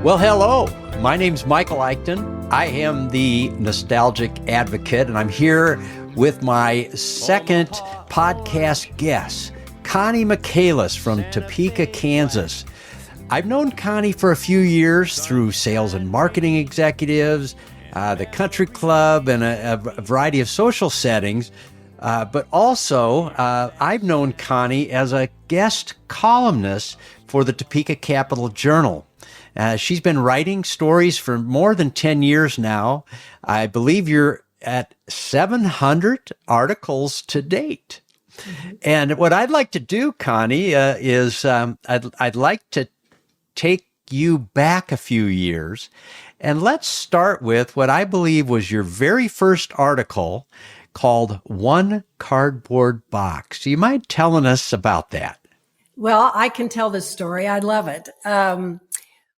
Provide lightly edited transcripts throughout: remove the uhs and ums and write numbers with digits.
Well, hello. My name's Michael Eichten. I am the nostalgic advocate, and I'm here with my second podcast guest, Connie Michaelis from Topeka, Kansas. I've known Connie for a few years through sales and marketing executives, the country club, and a variety of social settings. But also, I've known Connie as a guest columnist for the Topeka Capital Journal. She's been writing stories for more than 10 years now. I believe you're at 700 articles to date. Mm-hmm. And what I'd like to do, Connie, is I'd like to take you back a few years. And let's start with what I believe was your very first article called One Cardboard Box. Do you mind telling us about that? Well, I can tell this story. I love it.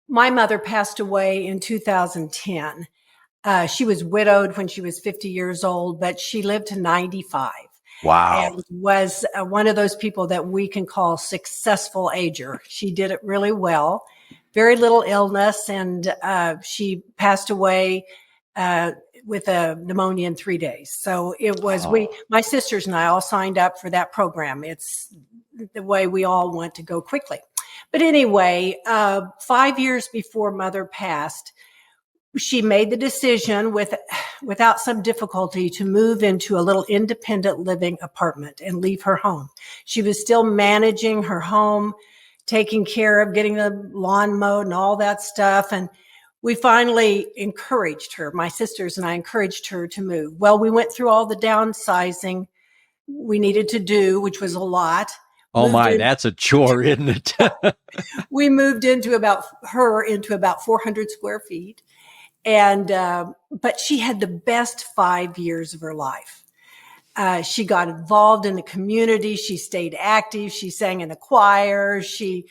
My mother passed away in 2010. She was widowed when she was 50 years old, but she lived to 95. Wow. And was one of those people that we can call successful ager. She did it really well, very little illness, and she passed away with a pneumonia in 3 days. So it was, my sisters and I all signed up for that program. It's the way we all want to go quickly. But anyway, 5 years before Mother passed, she made the decision without some difficulty to move into a little independent living apartment and leave her home. She was still managing her home, taking care of getting the lawn mowed and all that stuff. And we finally encouraged her, my sisters and I encouraged her to move. Well, we went through all the downsizing we needed to do, which was a lot. Oh my, that's a chore, isn't it? We moved into about 400 square feet. And, but she had the best 5 years of her life. She got involved in the community. She stayed active. She sang in the choir. She,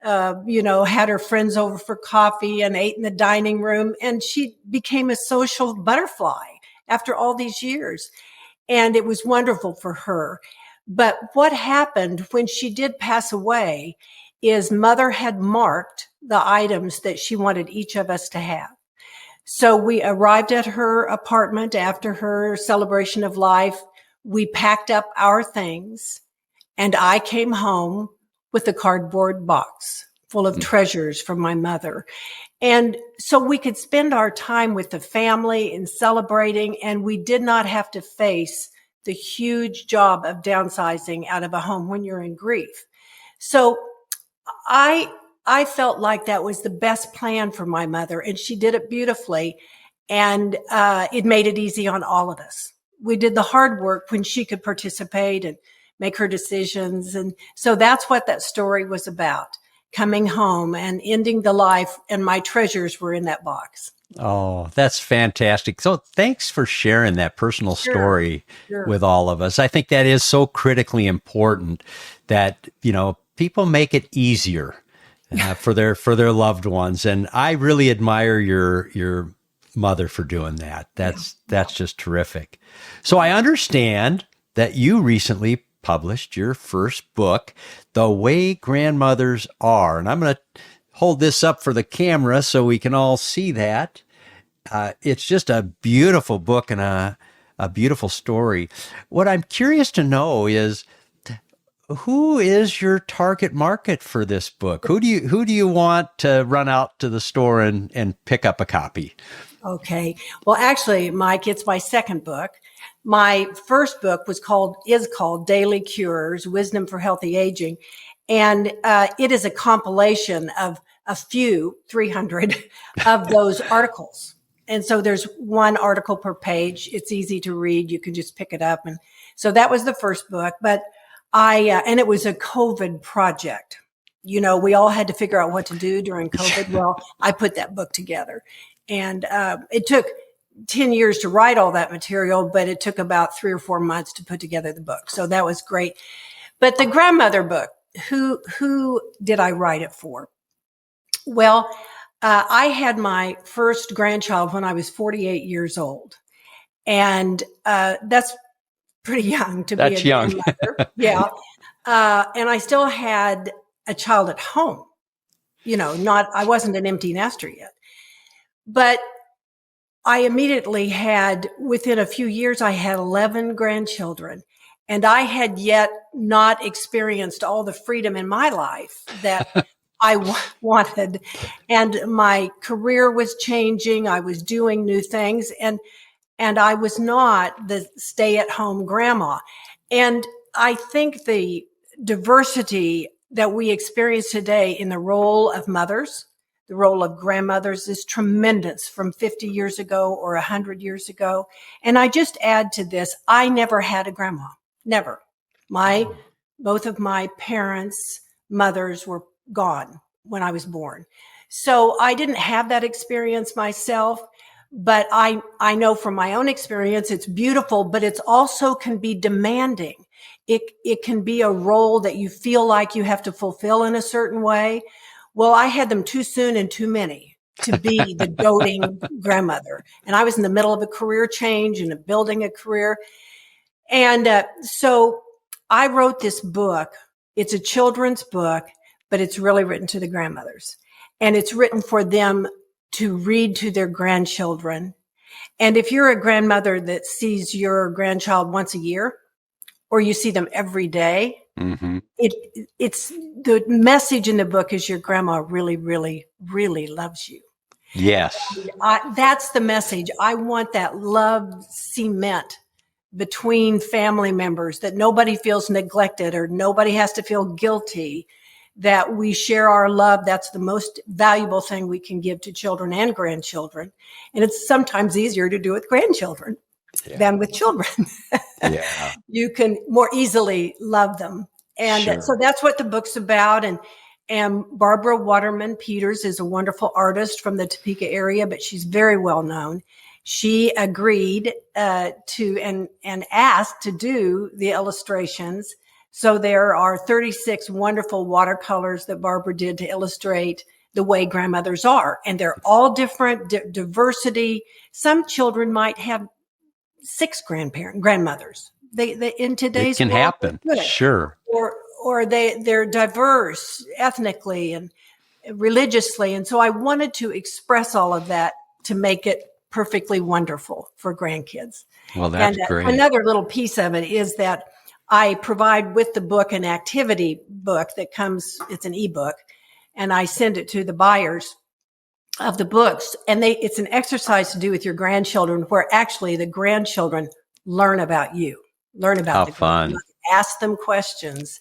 had her friends over for coffee and ate in the dining room. And she became a social butterfly after all these years. And it was wonderful for her. But what happened when she did pass away is Mother had marked the items that she wanted each of us to have. So we arrived at her apartment after her celebration of life. We packed up our things, and I came home with a cardboard box full of treasures from my mother. And so we could spend our time with the family and celebrating, and we did not have to face the huge job of downsizing out of a home when you're in grief. So I felt like that was the best plan for my mother, and she did it beautifully, and it made it easy on all of us. We did the hard work when she could participate and make her decisions. And so that's what that story was about, coming home and ending the life, and my treasures were in that box. Oh, that's fantastic. So thanks for sharing that personal story with all of us. I think that is so critically important that, people make it easier for their loved ones. And I really admire your mother for doing that. That's just terrific. So I understand that you recently published your first book, The Way Grandmothers Are. And I'm going to hold this up for the camera so we can all see that. It's just a beautiful book and a beautiful story. What I'm curious to know is, who is your target market for this book? Who do you want to run out to the store and pick up a copy? Okay. Well, actually, Mike, it's my second book. My first book is called Daily Cures, Wisdom for Healthy Aging. And it is a compilation of 300 of those articles. And so there's one article per page. It's easy to read. You can just pick it up. And so that was the first book. But and it was a COVID project. We all had to figure out what to do during COVID. Well, I put that book together. And it took 10 years to write all that material, but it took about 3 or 4 months to put together the book. So that was great. But the grandmother book, who did I write it for? Well, I had my first grandchild when I was 48 years old. And that's pretty young to be a grandmother. Yeah. And I still had a child at home. I wasn't an empty nester yet. But I immediately within a few years, I had 11 grandchildren. And I had yet not experienced all the freedom in my life that I wanted. And my career was changing. I was doing new things. And I was not the stay-at-home grandma. And I think the diversity that we experience today in the role of mothers, the role of grandmothers, is tremendous from 50 years ago or 100 years ago. And I just add to this, I never had a grandma. Never. Both of my parents' mothers were gone when I was born. So I didn't have that experience myself, but I know from my own experience, it's beautiful, but it's also can be demanding. It can be a role that you feel like you have to fulfill in a certain way. Well, I had them too soon and too many to be the doting grandmother. And I was in the middle of a career change and building a career. And so I wrote this book. It's a children's book, but it's really written to the grandmothers. And it's written for them to read to their grandchildren. And if you're a grandmother that sees your grandchild once a year, or you see them every day, it's the message in the book is your grandma really, really, really loves you. Yes. That's the message. I want that love cement between family members, that nobody feels neglected or nobody has to feel guilty, that we share our love. That's the most valuable thing we can give to children and grandchildren. And it's sometimes easier to do with grandchildren than with children. Yeah. You can more easily love them. And so that's what the book's about. And Barbara Waterman Peters is a wonderful artist from the Topeka area, but she's very well known. She agreed to and asked to do the illustrations. So there are 36 wonderful watercolors that Barbara did to illustrate the way grandmothers are. And they're all different, diversity. Some children might have 6 grandmothers. They in today's it can world, happen. Sure. Or they're diverse ethnically and religiously. And so I wanted to express all of that to make it perfectly wonderful for grandkids. Well, that's great. Another little piece of it is that I provide with the book an activity book that comes, it's an ebook, and I send it to the buyers of the books. And it's an exercise to do with your grandchildren, where actually the grandchildren learn about you, learn about the fun. Ask them questions,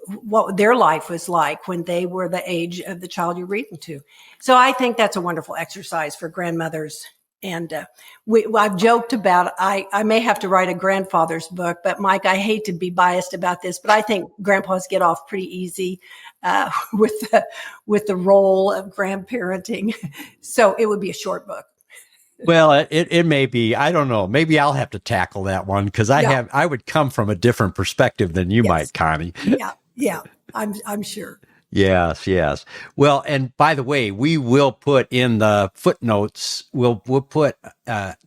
what their life was like when they were the age of the child you're reading to. So I think that's a wonderful exercise for grandmothers. And I've joked about, I may have to write a grandfather's book, but Mike, I hate to be biased about this, but I think grandpas get off pretty easy with the role of grandparenting. So it would be a short book. Well, it may be. I don't know. Maybe I'll have to tackle that one because I would come from a different perspective than you might, Connie. Yeah. I'm sure. Yes. Well, and by the way, we will put in the footnotes. We'll put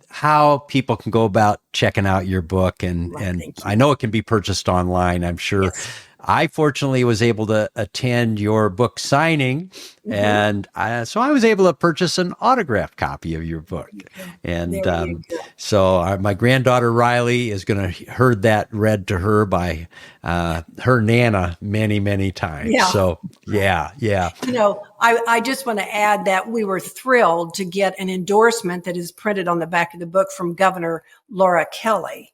how people can go about checking out your book, and I know it can be purchased online. I'm sure. Yes. I fortunately was able to attend your book signing, and so I was able to purchase an autographed copy of your book. And so my granddaughter Riley is going to heard that read to her by her Nana many, many times. Yeah. So yeah. I just want to add that we were thrilled to get an endorsement that is printed on the back of the book from Governor Laura Kelly,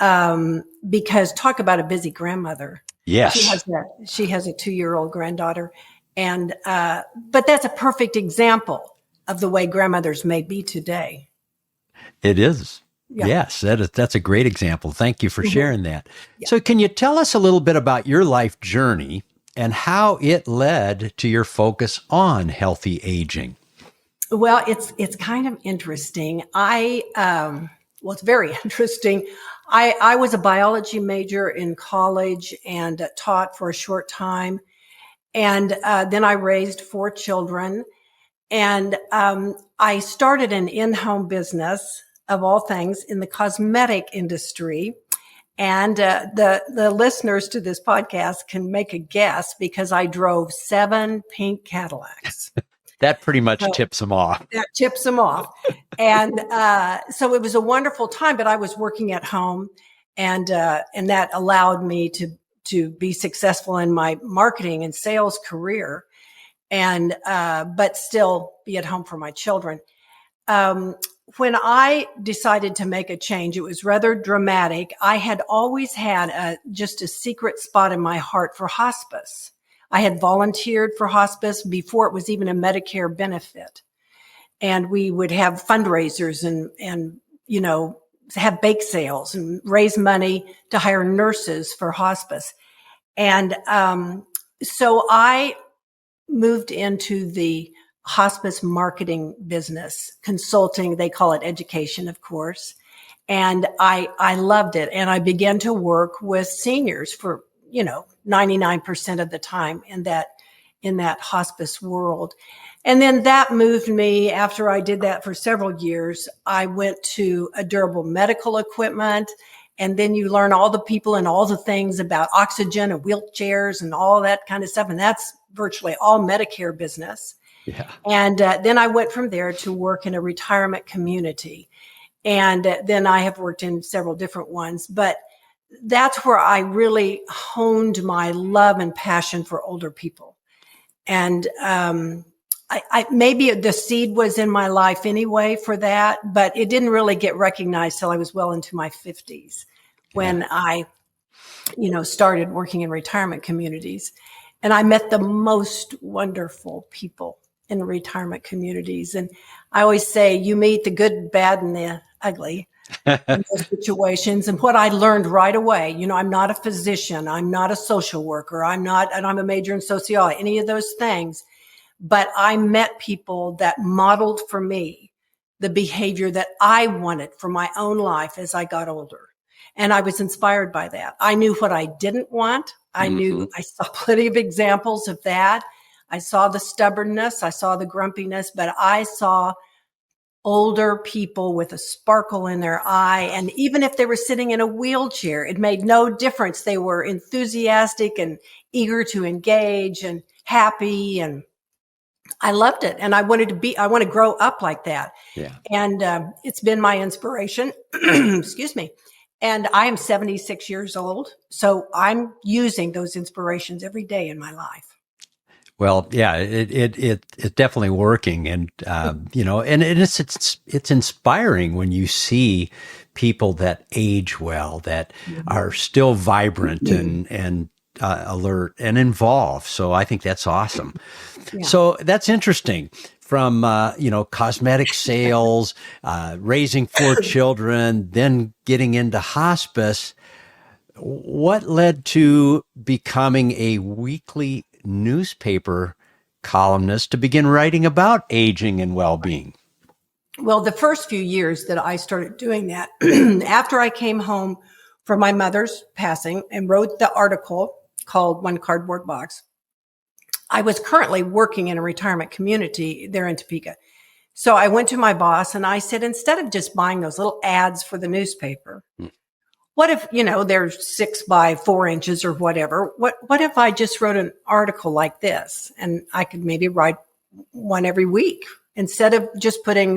because talk about a busy grandmother. Yes. She has a 2-year-old granddaughter. And, but that's a perfect example of the way grandmothers may be today. It is. Yeah. Yes. That's a great example. Thank you for sharing that. Yeah. So can you tell us a little bit about your life journey and how it led to your focus on healthy aging? Well, it's kind of interesting. It's very interesting. I was a biology major in college and taught for a short time. And then I raised 4 children. And I started an in-home business, of all things, in the cosmetic industry. And the listeners to this podcast can make a guess because I drove 7 pink Cadillacs. That pretty much tips them off. That tips them off. And so it was a wonderful time, but I was working at home, and that allowed me to be successful in my marketing and sales career, and but still be at home for my children. When I decided to make a change, it was rather dramatic. I had always had just a secret spot in my heart for hospice. I had volunteered for hospice before it was even a Medicare benefit. And we would have fundraisers and have bake sales and raise money to hire nurses for hospice. And so I moved into the hospice marketing business, consulting. They call it education, of course. And I loved it. And I began to work with seniors for 99% of the time in that hospice world. And then that moved me, after I did that for several years, I went to a durable medical equipment. And then you learn all the people and all the things about oxygen and wheelchairs and all that kind of stuff. And that's virtually all Medicare business. Yeah. And then I went from there to work in a retirement community. And then I have worked in several different ones, but that's where I really honed my love and passion for older people. And I maybe the seed was in my life anyway for that, but it didn't really get recognized till I was well into my 50s when I, started working in retirement communities. And I met the most wonderful people in retirement communities. And I always say you meet the good, bad, and the ugly in those situations. And what I learned right away, I'm not a physician, I'm not a social worker, and I'm a major in sociology, any of those things. But I met people that modeled for me the behavior that I wanted for my own life as I got older. And I was inspired by that. I knew what I didn't want. I saw plenty of examples of that. I saw the stubbornness, I saw the grumpiness, but I saw older people with a sparkle in their eye. And even if they were sitting in a wheelchair, it made no difference. They were enthusiastic and eager to engage and happy. And I loved it. And I want to grow up like that. Yeah. And it's been my inspiration. Excuse me. And I am 76 years old. So I'm using those inspirations every day in my life. Well, yeah, it's definitely working, and and it's inspiring when you see people that age well, that are still vibrant and alert and involved. So I think that's awesome. Yeah. So that's interesting. From cosmetic sales, raising 4 children, then getting into hospice. What led to becoming a weekly newspaper columnist to begin writing about aging and well-being? Well, the first few years that I started doing that, after I came home from my mother's passing and wrote the article called One Cardboard Box, I was currently working in a retirement community there in Topeka. So I went to my boss and I said, instead of just buying those little ads for the newspaper, what if, they're 6 by 4 inches or whatever? What if I just wrote an article like this, and I could maybe write one every week instead of just putting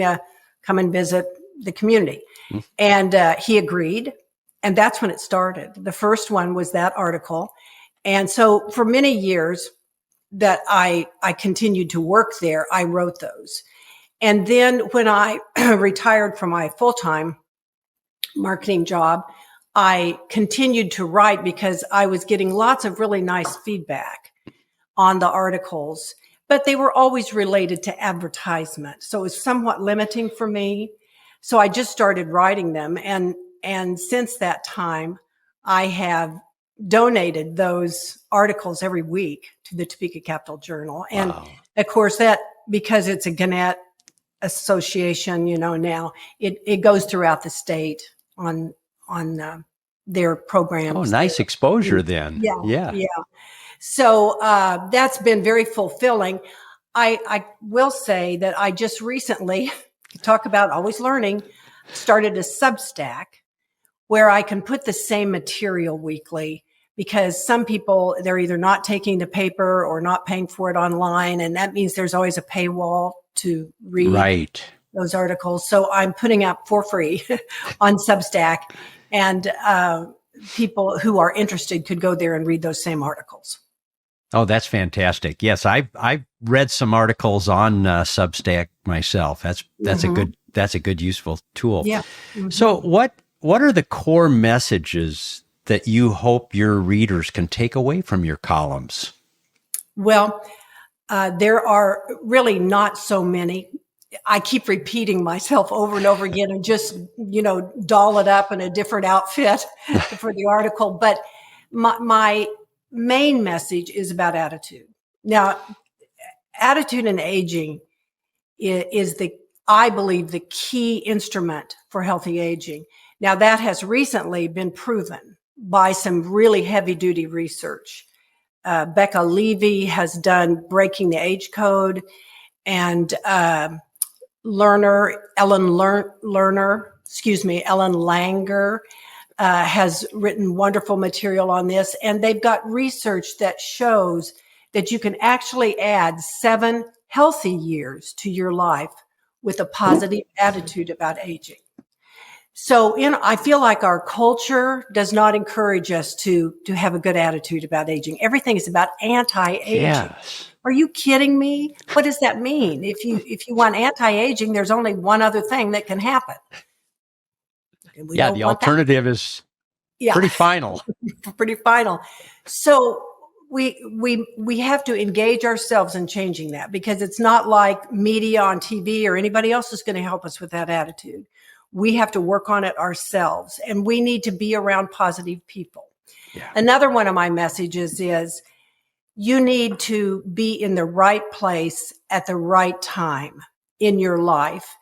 come and visit the community? And he agreed. And that's when it started. The first one was that article. And so for many years that I continued to work there, I wrote those. And then when I retired from my full-time marketing job, I continued to write because I was getting lots of really nice feedback on the articles, but they were always related to advertisement. So it was somewhat limiting for me. So I just started writing them. And since that time, I have donated those articles every week to the Topeka Capital Journal. And of course that, because it's a Gannett association, now it goes throughout the state on their programs. Oh, nice exposure then. Yeah. So that's been very fulfilling. I will say that I just recently, talk about always learning, started a Substack where I can put the same material weekly, because some people, they're either not taking the paper or not paying for it online. And that means there's always a paywall to read Right. those articles. So I'm putting out for free on Substack, and people who are interested could go there and read those same articles. Oh, that's fantastic. Yes, I've read some articles on Substack myself. That's a good useful tool. Yeah. So what are the core messages that you hope your readers can take away from your columns? Well, there are really not so many. I keep repeating myself over and over again and just, doll it up in a different outfit for the article. But my main message is about attitude. Now, attitude and aging is I believe, the key instrument for healthy aging. Now, that has recently been proven by some really heavy duty research. Becca Levy has done Breaking the Age Code, and Ellen Langer has written wonderful material on this. And they've got research that shows that you can actually add 7 healthy years to your life with a positive attitude about aging. So I feel like our culture does not encourage us to have a good attitude about aging. Everything is about anti-aging. Yes. Are you kidding me? What does that mean? If you want anti-aging, there's only one other thing that can happen. Yeah, the alternative is pretty final. Pretty final. So we have to engage ourselves in changing that, because it's not like media on TV or anybody else is going to help us with that attitude. We have to work on it ourselves, and we need to be around positive people. Yeah. Another one of my messages is you need to be in the right place at the right time in your life.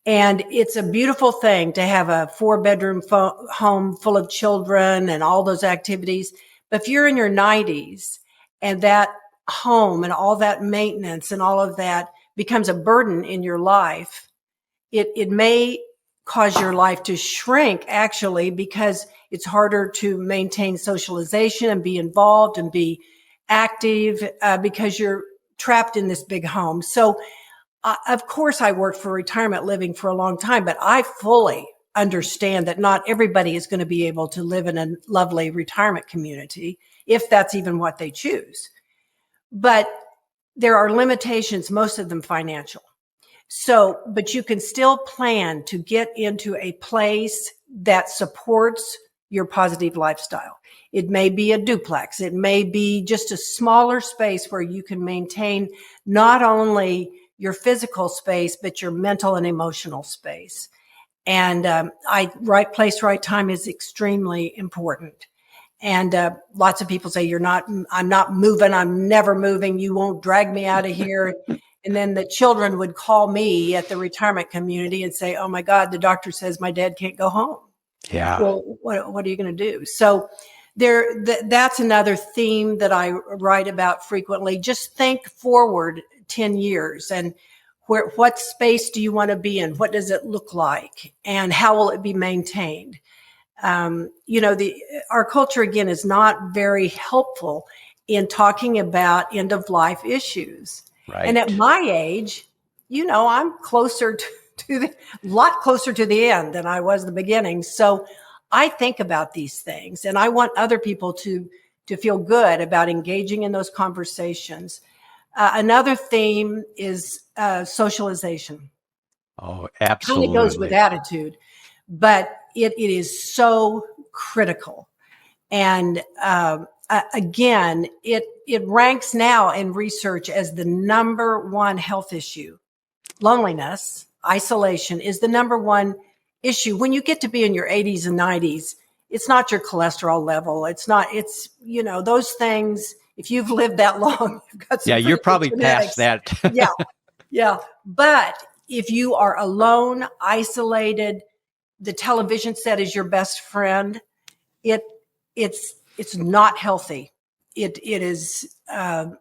And it's a beautiful thing to have a 4-bedroom home full of children and all those activities. But if you're in your 90s and that home and all that maintenance and all of that becomes a burden in your life, it may cause your life to shrink, actually, because it's harder to maintain socialization and be involved and be active because you're trapped in this big home. So, of course, I worked for retirement living for a long time, but I fully understand that not everybody is going to be able to live in a lovely retirement community, if that's even what they choose. But there are limitations, most of them financial. So, but you can still plan to get into a place that supports your positive lifestyle. It may be a duplex. It may be just a smaller space where you can maintain not only your physical space, but your mental and emotional space. And right place, right time is extremely important. And lots of people say, I'm not moving. I'm never moving. You won't drag me out of here. And then the children would call me at the retirement community and say, oh my God, the doctor says my dad can't go home. Yeah. Well, what are you going to do? So that's another theme that I write about frequently. Just think forward 10 years and what space do you want to be in? What does it look like? And how will it be maintained? Our culture, again, is not very helpful in talking about end of life issues. Right. And at my age, I'm closer to a lot closer to the end than I was the beginning. So I think about these things, and I want other people to feel good about engaging in those conversations. Another theme is socialization. Oh, absolutely. Kind of goes with attitude, but it is so critical. And again, it ranks now in research as the number one health issue. Loneliness, isolation is the number one issue. When you get to be in your 80s and 90s, it's not your cholesterol level. It's those things. If you've lived that long, you've got some you're probably genetics. past that. Yeah. But if you are alone, isolated, the television set is your best friend, it's not healthy. It is you're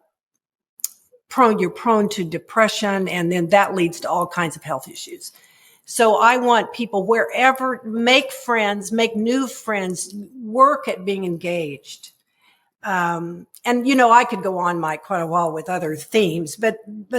prone to depression, and then that leads to all kinds of health issues. So I want people wherever, make friends, make new friends, work at being engaged. And I could go on quite a while with other themes, but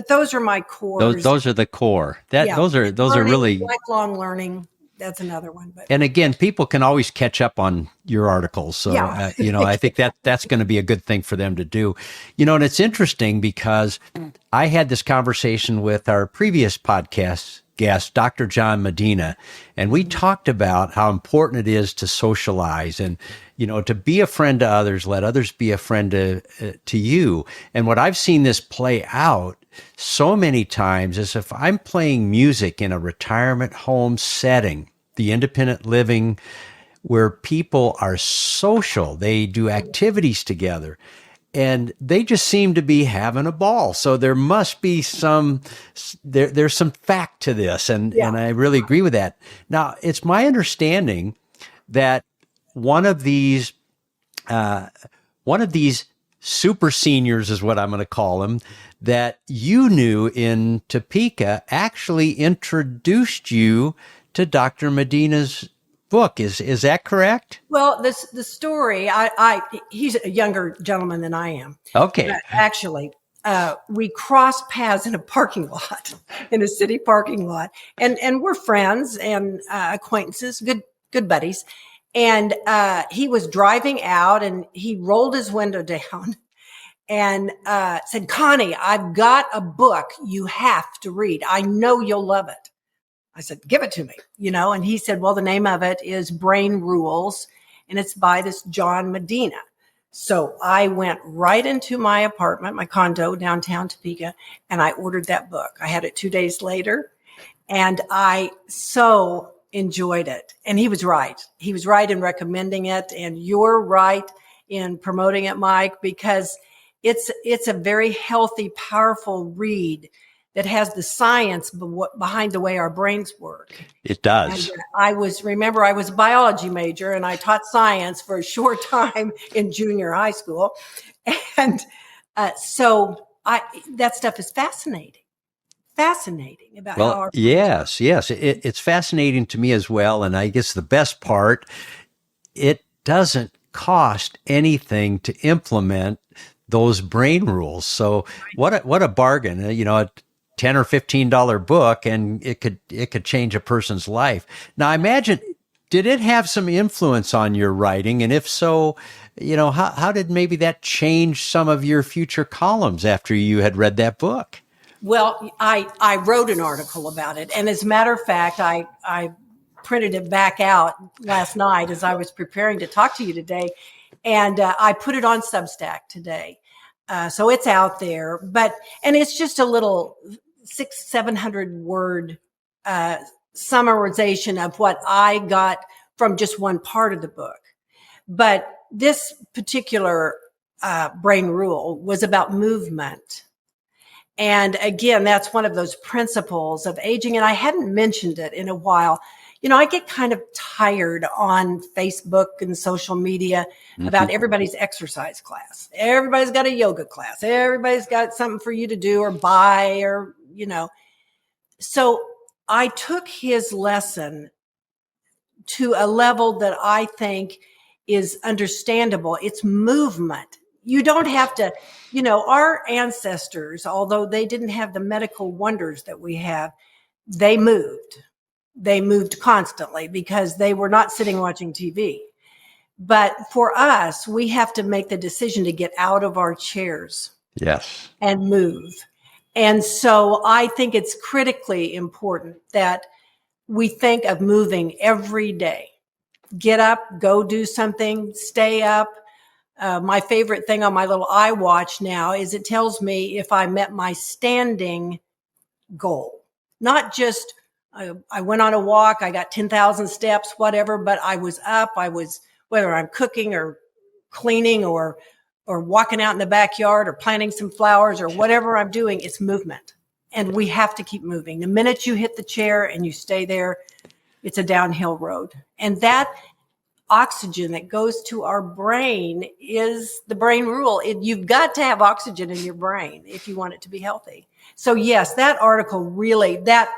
those are my cores. Those are the core. Those are Learning, really lifelong learning. That's another one. But and again, people can always catch up on your articles. So, I think that's going to be a good thing for them to do. And it's interesting because I had this conversation with our previous podcast guest, Dr. John Medina, and we talked about how important it is to socialize and, to be a friend to others, let others be a friend to you. And what I've seen this play out so many times is if I'm playing music in a retirement home setting, the independent living where people are social, they do activities together, and they just seem to be having a ball. So there must be there's some fact to this. And I really agree with that. Now, it's my understanding that one of these super seniors is what I'm going to call them, that you knew in Topeka actually introduced you to Dr. Medina's book. Is that correct? Well, the story, he's a younger gentleman than I am. Okay. Actually, we crossed paths in a parking lot, in a city parking lot, and we're friends and acquaintances, good buddies. And he was driving out, and he rolled his window down and said, "Connie, I've got a book you have to read. I know you'll love it." I said, "Give it to me," and he said, "Well, the name of it is Brain Rules, and it's by this John Medina." So I went right into my apartment, my condo downtown Topeka, and I ordered that book. I had it 2 days later, and I so enjoyed it. And he was right. He was right in recommending it, and you're right in promoting it, Mike, because it's a very healthy, powerful read that has the science behind the way our brains work. It does. And I was a biology major, and I taught science for a short time in junior high school. And so that stuff is fascinating about how our yes. It's fascinating to me as well. And I guess the best part, it doesn't cost anything to implement those brain rules. So what a bargain, a $10 or $15 book, and it could change a person's life. Now, I imagine, did it have some influence on your writing? And if so, how did maybe that change some of your future columns after you had read that book? Well, I wrote an article about it. And as a matter of fact, I printed it back out last night as I was preparing to talk to you today. And I put it on Substack today. So it's out there, and it's just a little 600-700 word summarization of what I got from just one part of the book. But this particular brain rule was about movement. And again, that's one of those principles of aging. And I hadn't mentioned it in a while. I get kind of tired on Facebook and social media about everybody's exercise class. Everybody's got a yoga class. Everybody's got something for you to do or buy So I took his lesson to a level that I think is understandable. It's movement. You don't have to, our ancestors, although they didn't have the medical wonders that we have, they moved. They moved constantly because they were not sitting watching TV. But for us, we have to make the decision to get out of our chairs. Yes. And move. And so I think it's critically important that we think of moving every day. Get up, go do something, stay up. My favorite thing on my little iWatch now is it tells me if I met my standing goal, not just I went on a walk, I got 10,000 steps, whatever, but I was up. Whether I'm cooking or cleaning or walking out in the backyard or planting some flowers or whatever I'm doing, it's movement. And we have to keep moving. The minute you hit the chair and you stay there, it's a downhill road. And that oxygen that goes to our brain is the brain rule. You've got to have oxygen in your brain if you want it to be healthy. So yes, that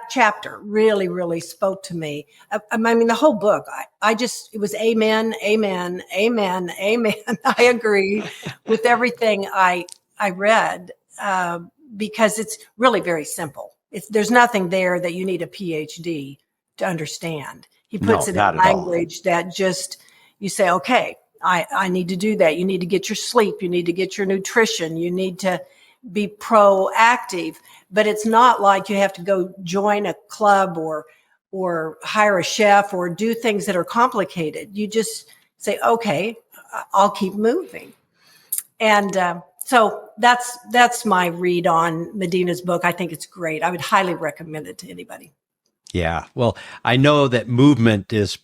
chapter really spoke to me. I mean, the whole book, it was amen, amen, amen, amen. I agree with everything I read, because it's really very simple. There's nothing there that you need a PhD to understand. He puts it in language that just, you say, okay, I need to do that. You need to get your sleep. You need to get your nutrition. You need to be proactive, but it's not like you have to go join a club or hire a chef or do things that are complicated. You just say, okay, I'll keep moving. And so that's my read on Medina's book. I think it's great. I would highly recommend it to anybody. Yeah. Well, I know that movement is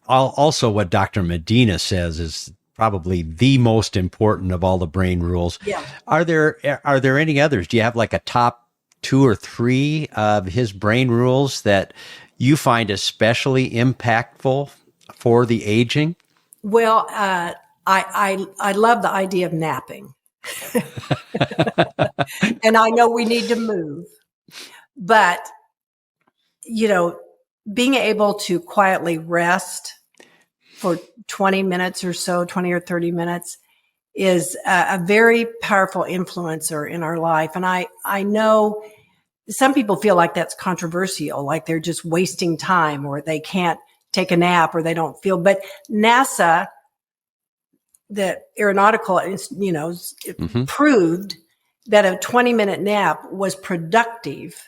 also what Dr. Medina says is probably the most important of all the brain rules. Yeah. Are there any others? Do you have like a top 2 or 3 of his brain rules that you find especially impactful for the aging? Well, I love the idea of napping. And I know we need to move, but being able to quietly rest for 20 minutes or so, 20 or 30 minutes is a very powerful influencer in our life. And I know some people feel like that's controversial, like they're just wasting time or they can't take a nap or they don't feel, but NASA, the aeronautical, proved that a 20-minute nap was productive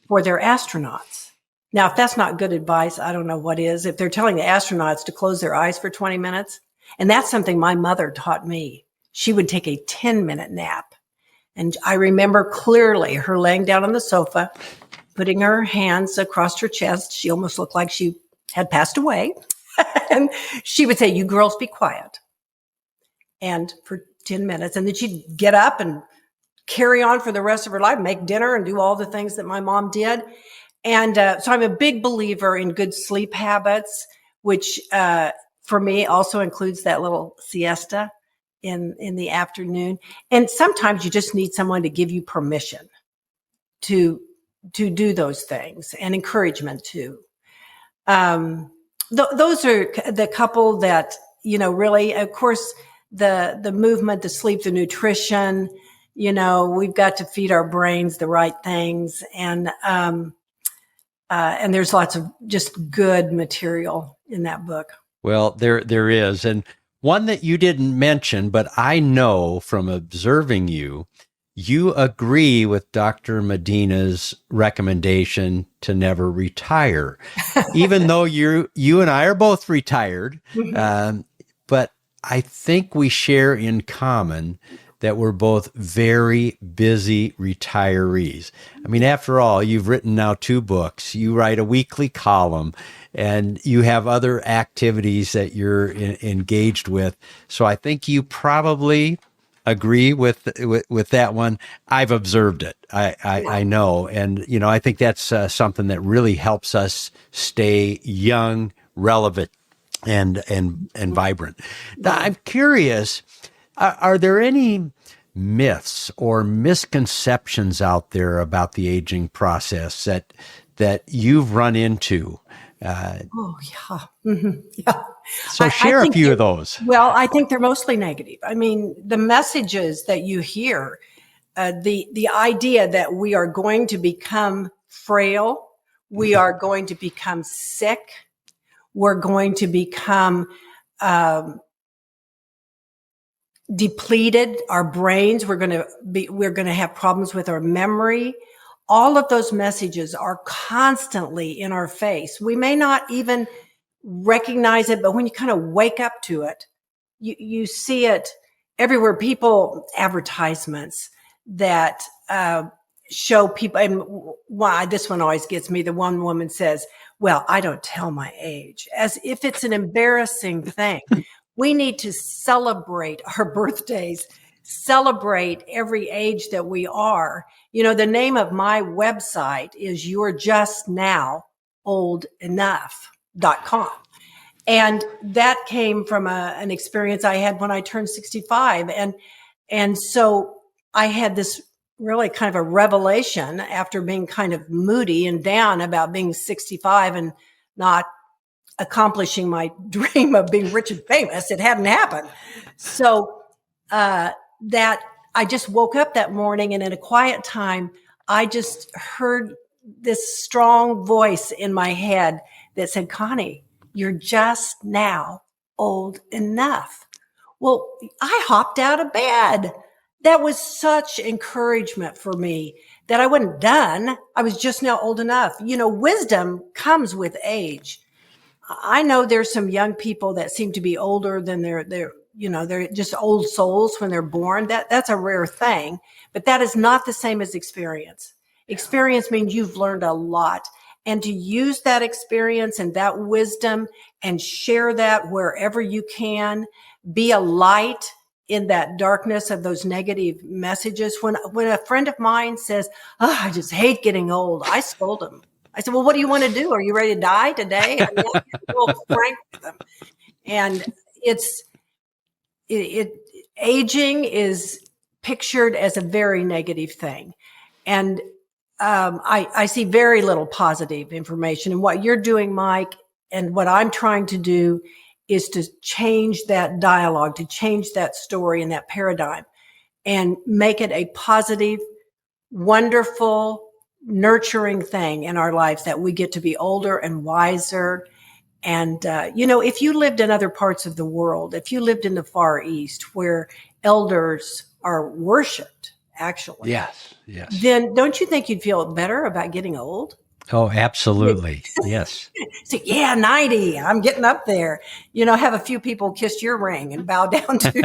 for their astronauts. Now, if that's not good advice, I don't know what is. If they're telling the astronauts to close their eyes for 20 minutes, and that's something my mother taught me. She would take a 10-minute nap. And I remember clearly her laying down on the sofa, putting her hands across her chest. She almost looked like she had passed away. And she would say, "You girls be quiet." And for 10 minutes. And then she'd get up and carry on for the rest of her life, make dinner and do all the things that my mom did. And so I'm a big believer in good sleep habits, which for me also includes that little siesta in the afternoon. And sometimes you just need someone to give you permission to do those things and encouragement too. Those are the couple that, really, of course, the movement, the sleep, the nutrition, we've got to feed our brains the right things. And there's lots of just good material in that book. Well, there is. And one that you didn't mention, but I know from observing you agree with Dr. Medina's recommendation to never retire, even though you and I are both retired. Mm-hmm. But I think we share in common that we're both very busy retirees. I mean, after all, you've written now 2 books, you write a weekly column, and you have other activities that you're engaged with. So I think you probably agree with that one. I've observed it. I know. And, I think that's something that really helps us stay young, relevant, and vibrant. Now, I'm curious, are there any myths or misconceptions out there about the aging process that you've run into? Yeah. Mm-hmm. Yeah. So share a few of those. Well, I think they're mostly negative. I mean, the messages that you hear, the idea that we are going to become frail, we are going to become sick, we're going to become depleted, our brains, we're going to have problems with our memory. All of those messages are constantly in our face. We may not even recognize it, but when you kind of wake up to it, you see it everywhere. Advertisements that show people, and why this one always gets me. The one woman says, "Well, I don't tell my age," as if it's an embarrassing thing. We need to celebrate our birthdays, celebrate every age that we are. The name of my website is you'rejustnowoldenough.com. And that came from an experience I had when I turned 65. And so I had this really kind of a revelation after being kind of moody and down about being 65 and not accomplishing my dream of being rich and famous. It hadn't happened. So that I just woke up that morning, and in a quiet time, I just heard this strong voice in my head that said, Connie, you're just now old enough. Well, I hopped out of bed. That was such encouragement for me that I wasn't done. I was just now old enough. Wisdom comes with age. I know there's some young people that seem to be older than they're just old souls when they're born. That's a rare thing, but that is not the same as experience. Experience means you've learned a lot, and to use that experience and that wisdom and share that wherever you can, be a light in that darkness of those negative messages. When a friend of mine says, "Oh, I just hate getting old," I scold them. I said, "Well, what do you want to do? Are you ready to die today?" I mean, I'm a little frank with them. And aging is pictured as a very negative thing. And I see very little positive information. And what you're doing, Mike, and what I'm trying to do is to change that dialogue, to change that story and that paradigm and make it a positive, wonderful, nurturing thing in our lives, that we get to be older and wiser. And, if you lived in other parts of the world, if you lived in the Far East where elders are worshiped, actually, Yes. then don't you think you'd feel better about getting old? Oh, absolutely. Yes. So, 90, I'm getting up there. Have a few people kiss your ring and bow down to you.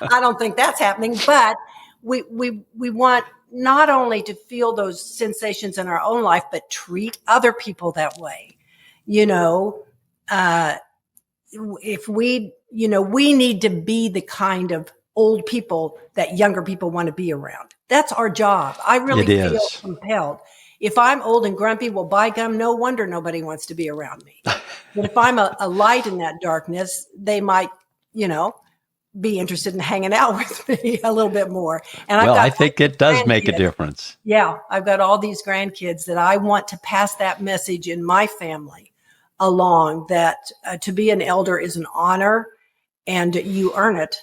I don't think that's happening, but we want not only to feel those sensations in our own life, but treat other people that way. If we need to be the kind of old people that younger people want to be around. That's our job. I really feel compelled. If I'm old and grumpy, well, by gum, no wonder nobody wants to be around me. But if I'm a light in that darkness, they might, be interested in hanging out with me a little bit more. And I think it does make a difference. Yeah. I've got all these grandkids that I want to pass that message in my family along, that to be an elder is an honor, and you earn it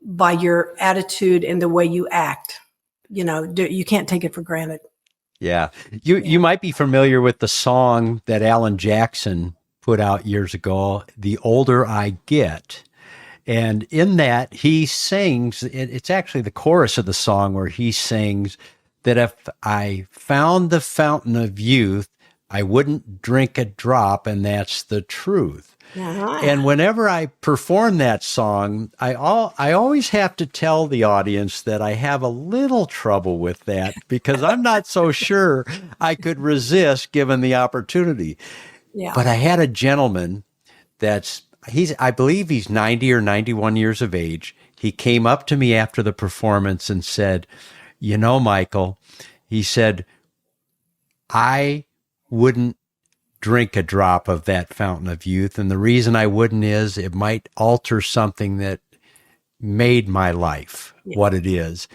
by your attitude and the way you act. You can't take it for granted. Yeah. You might be familiar with the song that Alan Jackson put out years ago, "The Older I Get." And in that, he sings, it's actually the chorus of the song where he sings that if I found the fountain of youth, I wouldn't drink a drop, and that's the truth. Uh-huh. And whenever I perform that song, I always have to tell the audience that I have a little trouble with that, because I'm not so sure I could resist given the opportunity. Yeah. But I had a gentleman I believe he's 90 or 91 years of age. He came up to me after the performance and said, Michael, he said, I wouldn't drink a drop of that fountain of youth. And the reason I wouldn't is it might alter something that made my life what it is.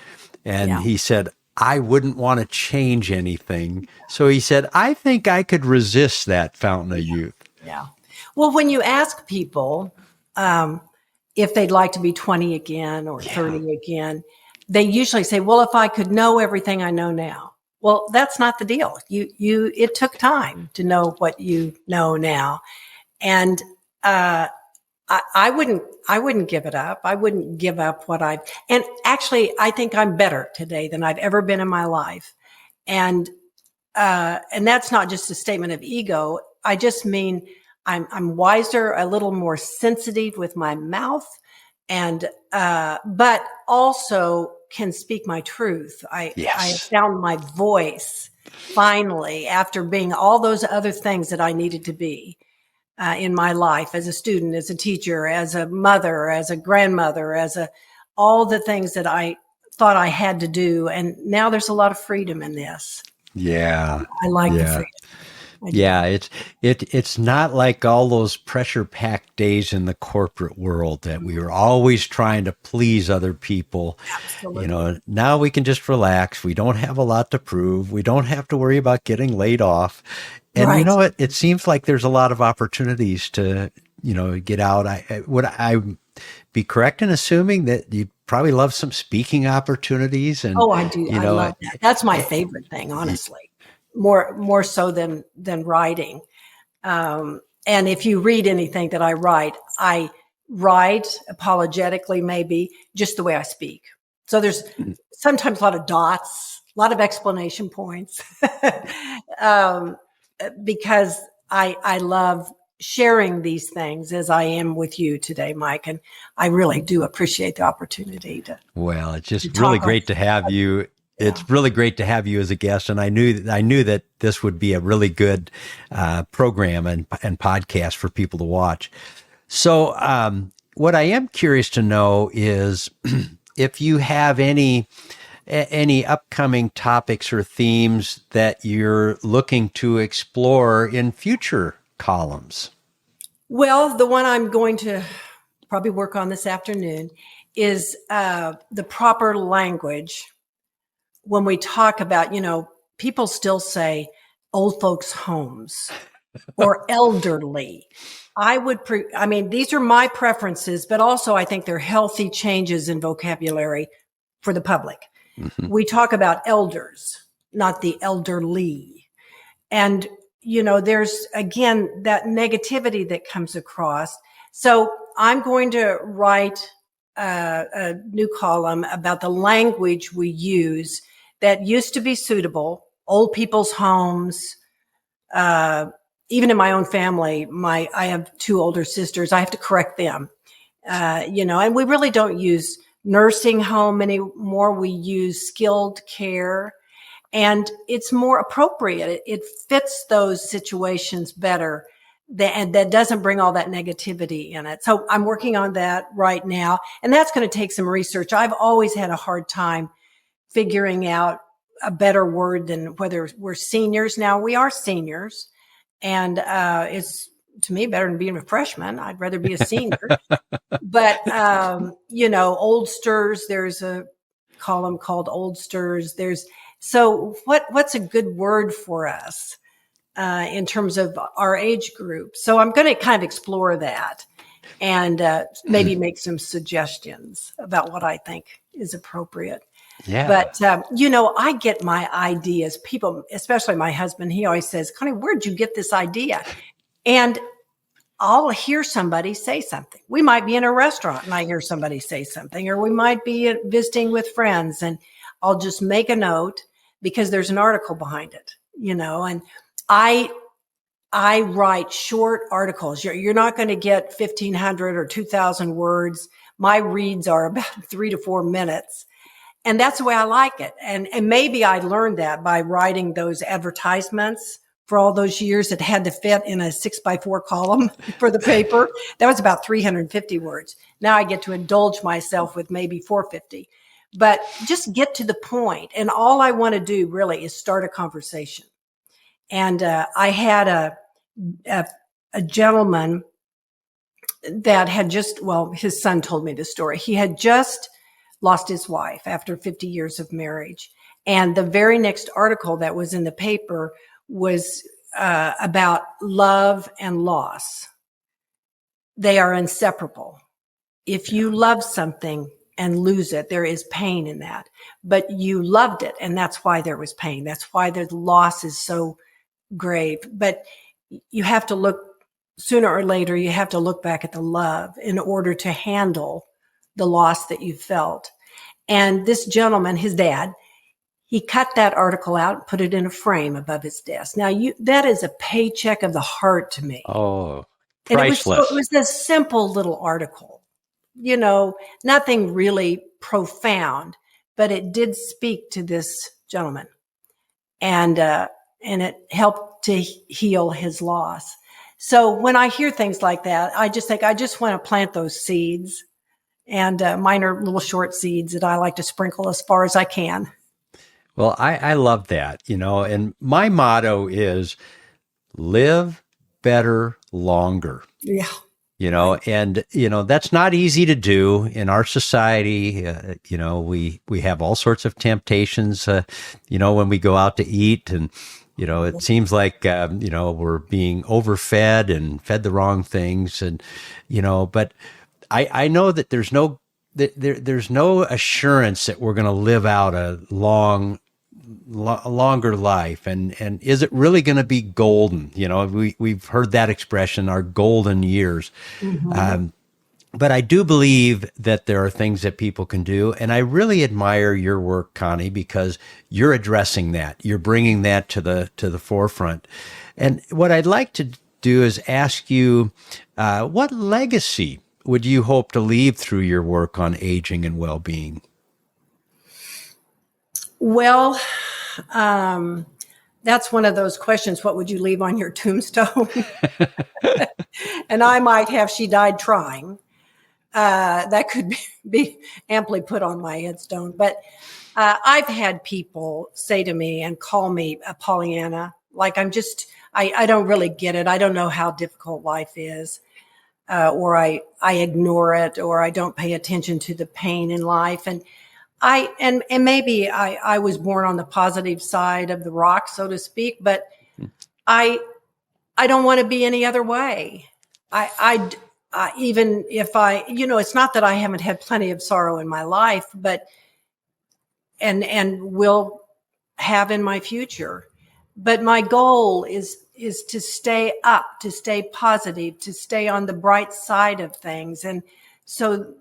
And he said, I wouldn't want to change anything. So he said, I think I could resist that fountain of youth. Yeah. Well, when you ask people if they'd like to be 20 again or 30 again, they usually say, well, if I could know everything I know now. Well, that's not the deal. It took time to know what you know now. And I wouldn't give it up. I wouldn't give up and actually, I think I'm better today than I've ever been in my life. And that's not just a statement of ego. I just mean I'm wiser, a little more sensitive with my mouth, and but also can speak my truth. I have found my voice finally after being all those other things that I needed to be in my life as a student, as a teacher, as a mother, as a grandmother, all the things that I thought I had to do. And now there's a lot of freedom in this. Yeah. I like the freedom. I do. Yeah, it's not like all those pressure packed days in the corporate world that we were always trying to please other people. Absolutely. Now we can just relax. We don't have a lot to prove. We don't have to worry about getting laid off. And Right. it seems like there's a lot of opportunities to, get out. Would I be correct in assuming that you probably love some speaking opportunities and, Oh, I do. I love that. That's my favorite thing, honestly, more so than writing. And if you read anything that I write apologetically, maybe just the way I speak. So there's sometimes a lot of dots, a lot of explanation points, um, because I love sharing these things as I am with you today, Mike. And I really do appreciate the opportunity Well, it's to just really talk on. great to have you. Yeah. It's really great to have you as a guest, and I knew that this would be a really good program and podcast for people to watch. So, what I am curious to know is if you have any upcoming topics or themes that you're looking to explore in future columns. Well, the one I'm going to probably work on this afternoon is the proper language when we talk about, people still say old folks' homes or elderly. These are my preferences, but also I think they're healthy changes in vocabulary for the public. Mm-hmm. We talk about elders, not the elderly. And, there's again that negativity that comes across. So I'm going to write a new column about the language we use that used to be suitable, old people's homes. Even in my own family, I have two older sisters. I have to correct them, and we really don't use nursing home anymore. We use skilled care. And it's more appropriate. It fits those situations better, and that doesn't bring all that negativity in it. So I'm working on that right now, and that's going to take some research. I've always had a hard time figuring out a better word than whether we're seniors. Now we are seniors, and it's to me better than being a freshman. I'd rather be a senior. But oldsters. There's a column called oldsters. So what's a good word for us in terms of our age group? So I'm going to kind of explore that and maybe make some suggestions about what I think is appropriate. Yeah. But, I get my ideas. People, especially my husband, he always says, Connie, where'd you get this idea? And I'll hear somebody say something. We might be in a restaurant and I hear somebody say something, or we might be visiting with friends and I'll just make a note because there's an article behind it, and I write short articles. You're not going to get 1,500 or 2,000 words. My reads are about 3 to 4 minutes. And that's the way I like it. And maybe I learned that by writing those advertisements for all those years that had to fit in a 6x4 column for the paper. That was about 350 words. Now I get to indulge myself with maybe 450. But just get to the point. And all I want to do really is start a conversation. And I had a gentleman that had his son told me the story. He had just lost his wife after 50 years of marriage. And the very next article that was in the paper was about love and loss. They are inseparable. If you love something and lose it, there is pain in that. But you loved it, and that's why there was pain. That's why the loss is so grave. But you have to look, sooner or later, you have to look back at the love in order to handle the loss that you felt. And this gentleman, his dad, he cut that article out and put it in a frame above his desk. Now, that is a paycheck of the heart to me. Oh, and priceless. it was a simple little article. Nothing really profound, but it did speak to this gentleman, and it helped to heal his loss. So when I hear things like that, I just think I just want to plant those seeds, and mine are little short seeds that I like to sprinkle as far as I can. Well, I love that, and my motto is live better longer. Yeah. And that's not easy to do in our society. We have all sorts of temptations, when we go out to eat, and it seems like we're being overfed and fed the wrong things, and but I know that there's no assurance that we're going to live out a longer life, and is it really going to be golden? We've heard that expression, our golden years. Mm-hmm. But I do believe that there are things that people can do, and I really admire your work, Connie, because you're addressing that. You're bringing that to the forefront. And what I'd like to do is ask you, what legacy would you hope to leave through your work on aging and well-being? Well, that's one of those questions. What would you leave on your tombstone? And I might have, she died trying. That could be amply put on my headstone. But I've had people say to me and call me a Pollyanna, like I don't really get it. I don't know how difficult life is, or I ignore it, or I don't pay attention to the pain in life. And maybe I was born on the positive side of the rock, so to speak, but I don't want to be any other way. Even if it's not that I haven't had plenty of sorrow in my life, but, and will have in my future. But my goal is to stay up, to stay positive, to stay on the bright side of things. And so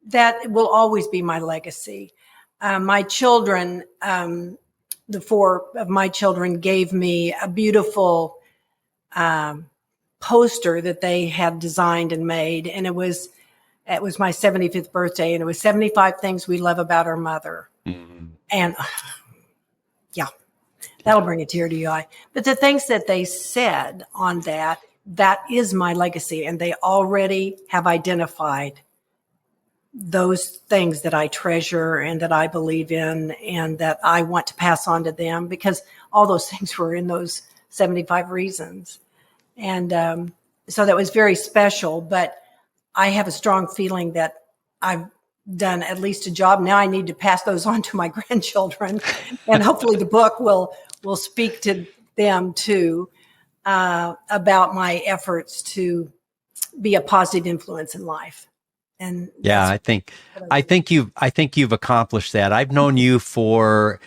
that will always be my legacy. My children, the four of my children gave me a beautiful poster that they had designed and made. And it was my 75th birthday, and it was 75 things we love about our mother. Mm-hmm. And yeah, that'll bring a tear to your eye. But the things that they said on that is my legacy. And they already have identified those things that I treasure and that I believe in and that I want to pass on to them, because all those things were in those 75 reasons. And so that was very special, but I have a strong feeling that I've done at least a job. Now I need to pass those on to my grandchildren, and hopefully the book will speak to them too, about my efforts to be a positive influence in life. And yeah, I think you've accomplished that. I've known you for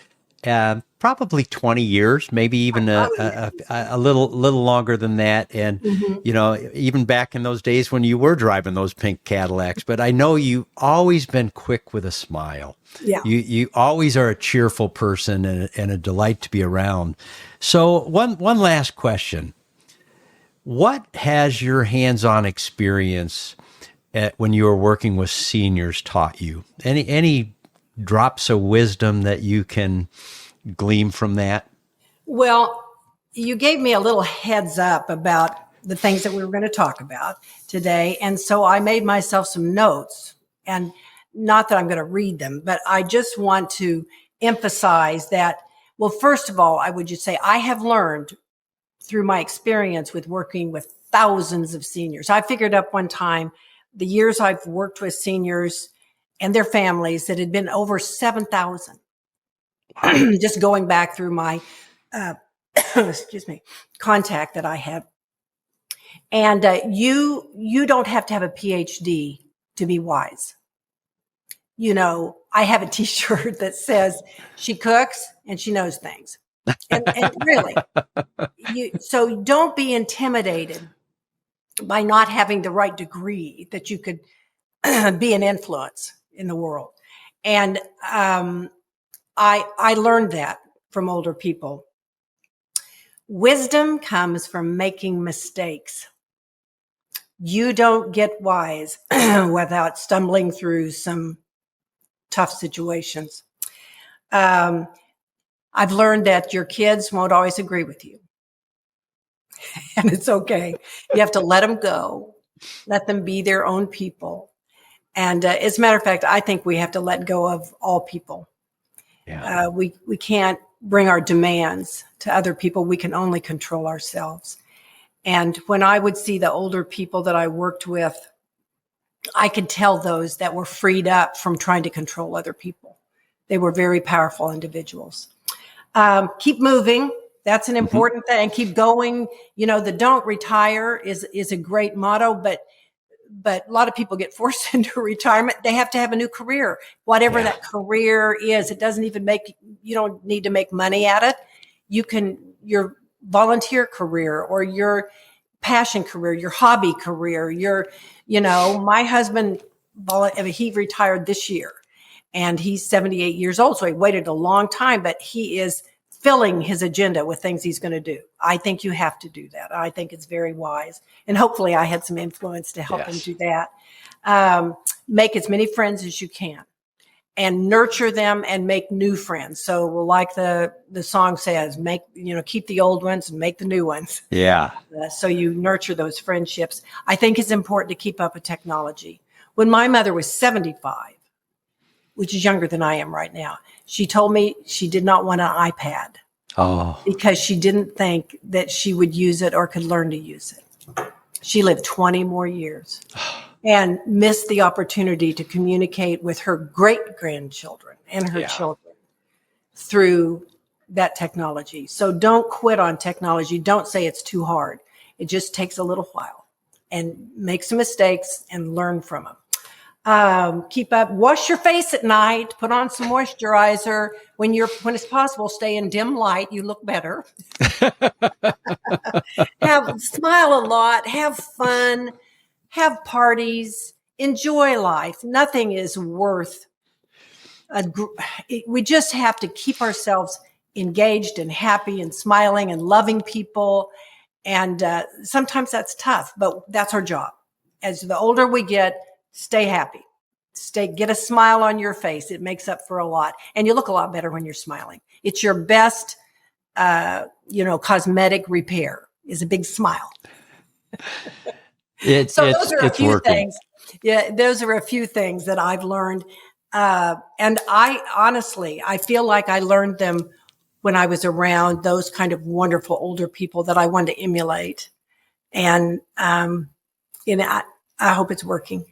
probably 20 years, maybe even a little longer than that. And mm-hmm. Even back in those days when you were driving those pink Cadillacs. But I know you've always been quick with a smile. Yeah, you always are a cheerful person and a delight to be around. So one last question: what has your hands-on experience when you were working with seniors taught you? Any drops of wisdom that you can glean from that? Well, you gave me a little heads up about the things that we were going to talk about today. And so I made myself some notes, and not that I'm going to read them, but I just want to emphasize that, well, first of all, I would just say I have learned through my experience with working with thousands of seniors. I figured up one time the years I've worked with seniors and their families, that had been over 7,000. Just going back through my, contact that I had. And you don't have to have a PhD to be wise. I have a T-shirt that says she cooks and she knows things. And really, so don't be intimidated by not having the right degree that you could be an influence in the world. And I learned that from older people. Wisdom comes from making mistakes. You don't get wise without stumbling through some tough situations. I've learned that your kids won't always agree with you. And it's okay. You have to let them go. Let them be their own people. And as a matter of fact, I think we have to let go of all people. Yeah. We can't bring our demands to other people. We can only control ourselves. And when I would see the older people that I worked with, I could tell those that were freed up from trying to control other people. They were very powerful individuals. Keep moving. That's an important thing. Keep going. The don't retire is a great motto, but a lot of people get forced into retirement. They have to have a new career, whatever that career is. It doesn't even you don't need to make money at it. Your volunteer career or your passion career, your hobby career, my husband, he retired this year and he's 78 years old. So he waited a long time, but he is filling his agenda with things he's going to do. I think you have to do that. I think it's very wise. And hopefully I had some influence to help him do that. Make as many friends as you can and nurture them and make new friends. So like the song says, keep the old ones and make the new ones. Yeah. So you nurture those friendships. I think it's important to keep up with technology. When my mother was 75, which is younger than I am right now, she told me she did not want an iPad because she didn't think that she would use it or could learn to use it. She lived 20 more years and missed the opportunity to communicate with her great-grandchildren and her children through that technology. So don't quit on technology. Don't say it's too hard. It just takes a little while, and make some mistakes and learn from them. Keep up, wash your face at night, put on some moisturizer. When it's possible, stay in dim light. You look better. Smile a lot, have fun, have parties, enjoy life. Nothing is worth we just have to keep ourselves engaged and happy and smiling and loving people. And sometimes that's tough, but that's our job. As the older we get, stay happy. Get a smile on your face. It makes up for a lot. And you look a lot better when you're smiling. It's your best, cosmetic repair is a big smile. Those are a few things. Yeah, those are a few things that I've learned. And I feel like I learned them when I was around those kind of wonderful older people that I wanted to emulate. And, I hope it's working.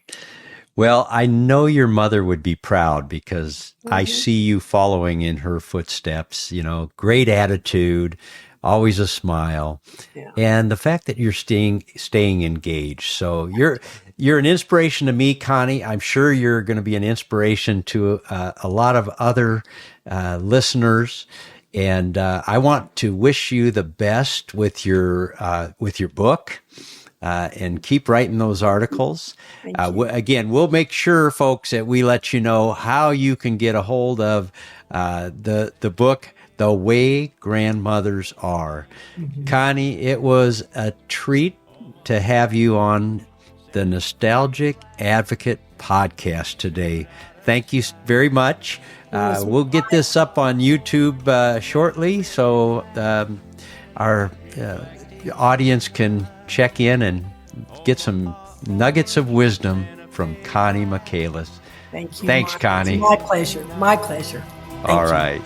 Well, I know your mother would be proud because I see you following in her footsteps, great attitude, always a smile, and the fact that you're staying engaged. So you're an inspiration to me, Connie. I'm sure you're going to be an inspiration to a lot of other listeners. And I want to wish you the best with your book. And keep writing those articles. Again, we'll make sure, folks, that we let you know how you can get a hold of the book, The Way Grandmothers Are. Connie, it was a treat to have you on the Nostalgic Advocate podcast today. Thank you very much. We'll get this up on YouTube shortly, so our audience can check in and get some nuggets of wisdom from Connie Michaelis. Thank you. Thanks, Connie. It's my pleasure. My pleasure. All right.